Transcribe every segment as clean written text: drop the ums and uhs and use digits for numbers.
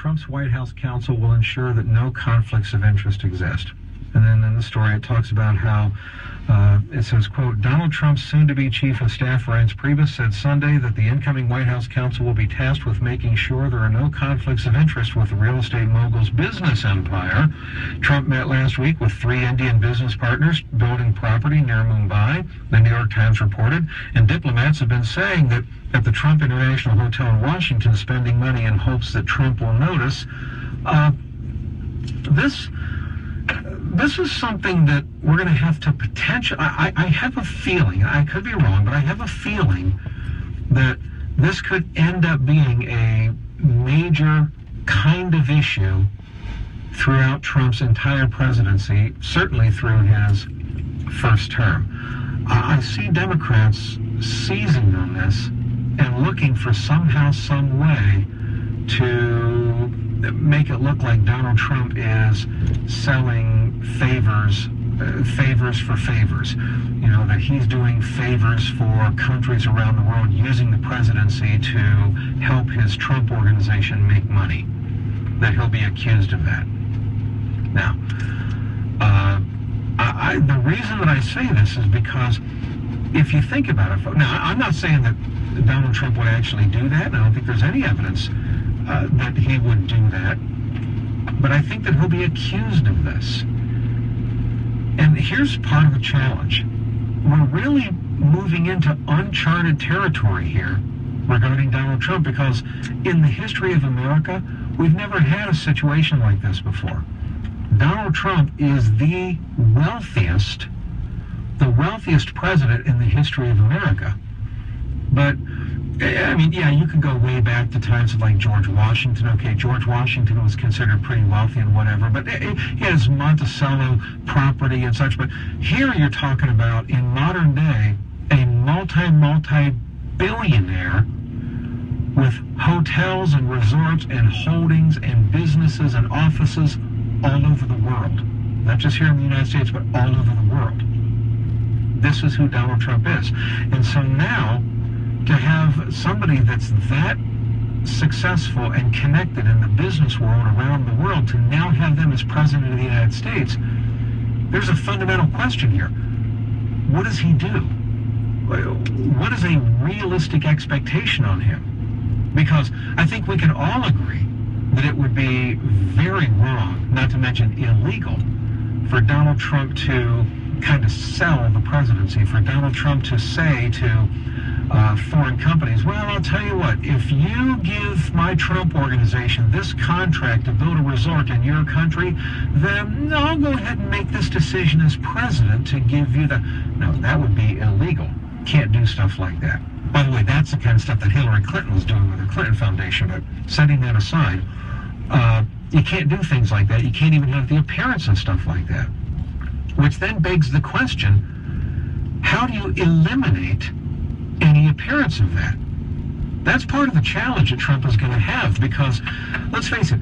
Trump's White House counsel will ensure that no conflicts of interest exist. And then in the story, it talks about how it says, quote, Donald Trump's soon-to-be chief of staff, Reince Priebus, said Sunday that the incoming White House counsel will be tasked with making sure there are no conflicts of interest with the real estate mogul's business empire. Trump met last week with 3 Indian business partners building property near Mumbai, the New York Times reported, and diplomats have been saying that at the Trump International Hotel in Washington, spending money in hopes that Trump will notice. This is something that we're going to have to potentially, I have a feeling, I could be wrong, but I have a feeling that this could end up being a major kind of issue throughout Trump's entire presidency, certainly through his first term. I see Democrats seizing on this and looking for somehow, some way to make it look like Donald Trump is selling favors for favors. You know, that he's doing favors for countries around the world using the presidency to help his Trump organization make money. That he'll be accused of that. Now, the reason that I say this is because if you think about it, now I'm not saying that Donald Trump would actually do that, and I don't think there's any evidence that he would do that, but I think that he'll be accused of this. And here's part of the challenge. We're really moving into uncharted territory here regarding Donald Trump, because in the history of America, we've never had a situation like this before. Donald Trump is the wealthiest president in the history of America. But I mean, yeah, you can go way back to times of like George Washington. Okay, George Washington was considered pretty wealthy and whatever, but he has Monticello property and such. But here you're talking about, in modern day, a multi-billionaire with hotels and resorts and holdings and businesses and offices all over the world. Not just here in the United States, but all over the world. This is who Donald Trump is. And so now, to have somebody that's that successful and connected in the business world around the world, to now have them as president of the United States, there's a fundamental question here. What does he do? What is a realistic expectation on him? Because I think we can all agree that it would be very wrong, not to mention illegal, for Donald Trump to kind of sell the presidency, for Donald Trump to say to foreign companies, well, I'll tell you what, if you give my Trump organization this contract to build a resort in your country, then I'll go ahead and make this decision as president to give you the... No, that would be illegal. Can't do stuff like that. By the way, that's the kind of stuff that Hillary Clinton was doing with her Clinton Foundation, but setting that aside, you can't do things like that. You can't even have the appearance of stuff like that. Which then begs the question, how do you eliminate any appearance of that? That's part of the challenge that Trump is going to have, because, let's face it,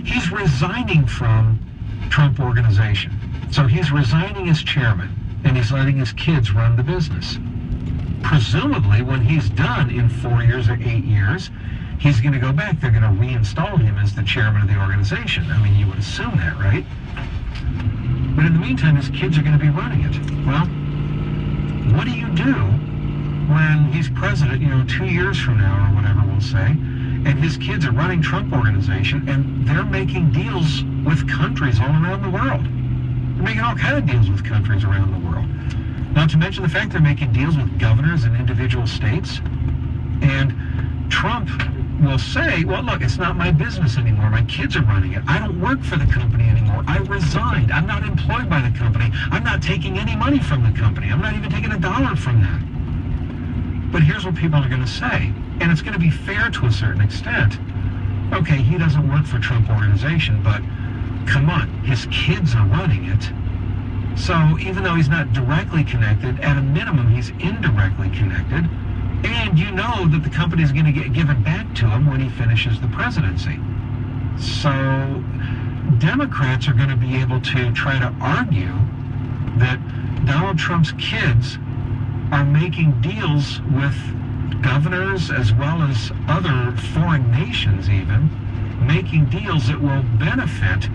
he's resigning from Trump Organization. So he's resigning as chairman, and he's letting his kids run the business. Presumably, when he's done in 4 years or 8 years, he's going to go back. They're going to reinstall him as the chairman of the organization. I mean, you would assume that, right? But in the meantime, his kids are going to be running it. Well, what do you do when he's president, 2 years from now or whatever we'll say, and his kids are running Trump Organization, and they're making deals with countries all around the world? They're making all kinds of deals with countries around the world. Not to mention the fact they're making deals with governors in individual states. And Trump will say, well, look, it's not my business anymore. My kids are running it. I don't work for the company anymore. I resigned. I'm not employed by the company. I'm not taking any money from the company. I'm not even taking $1 from that. But here's what people are going to say, and it's going to be fair to a certain extent. Okay, he doesn't work for Trump Organization, but come on, his kids are running it. So even though he's not directly connected, at a minimum, he's indirectly connected. And you know that the company is going to get given back to him when he finishes the presidency. So Democrats are going to be able to try to argue that Donald Trump's kids are making deals with governors as well as other foreign nations even making deals that will benefit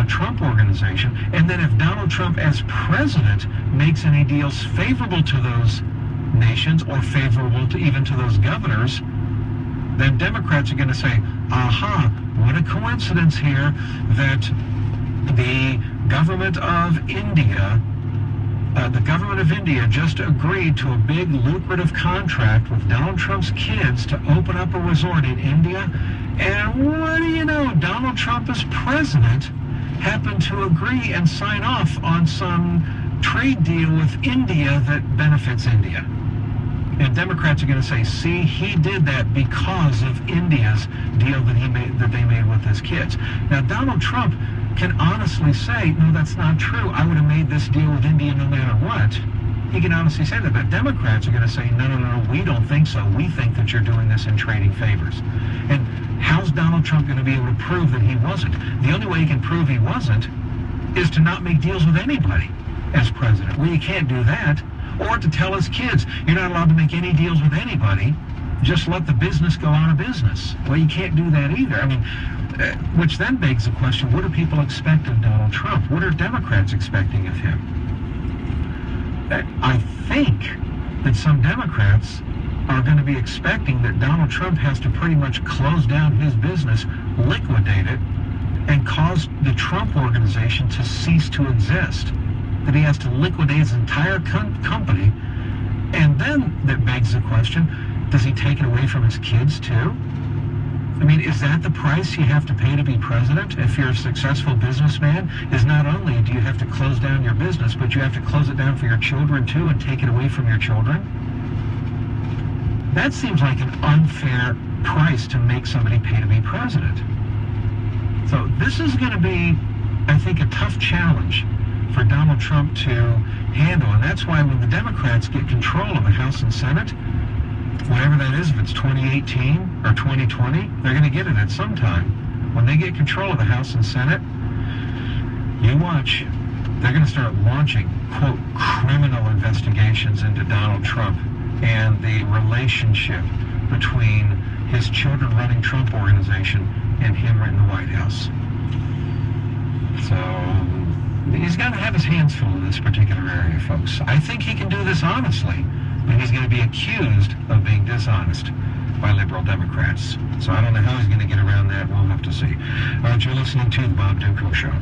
Trump organization. And then if Donald Trump as president makes any deals favorable to those nations or favorable to even to those governors, then Democrats are going to say, aha, what a coincidence here that the government of India just agreed to a big lucrative contract with Donald Trump's kids to open up a resort in India. And what do you know? Donald Trump as president happened to agree and sign off on some trade deal with India that benefits India. And Democrats are going to say, see, he did that because of India's deal that they made with his kids. Now, Donald Trump can honestly say, no, that's not true. I would have made this deal with India no matter what. He can honestly say that. But Democrats are going to say, no, we don't think so. We think that you're doing this in trading favors. And how's Donald Trump going to be able to prove that he wasn't? The only way he can prove he wasn't is to not make deals with anybody as president. Well, you can't do that. Or to tell his kids, you're not allowed to make any deals with anybody. Just let the business go out of business. Well, you can't do that either. I mean, which then begs the question, what do people expect of Donald Trump? What are Democrats expecting of him? I think that some Democrats are going to be expecting that Donald Trump has to pretty much close down his business, liquidate it, and cause the Trump organization to cease to exist. That he has to liquidate his entire company. And then that begs the question, does he take it away from his kids too? I mean, is that the price you have to pay to be president? If you're a successful businessman, is not only do you have to close down your business, but you have to close it down for your children too and take it away from your children? That seems like an unfair price to make somebody pay to be president. So this is going to be, I think, a tough challenge for Donald Trump to handle. And that's why when the Democrats get control of the House and Senate, whatever that is, if it's 2018 or 2020, they're going to get it at some time. When they get control of the House and Senate, you watch, they're going to start launching, quote, criminal investigations into Donald Trump and the relationship between his children running Trump organization and him in the White House. So he's got to have his hands full in this particular area, folks. I think he can do this honestly, and he's going to be accused of being dishonest by liberal Democrats. So I don't know how he's going to get around that. We'll have to see. All right, you're listening to The Bob Dutko Show.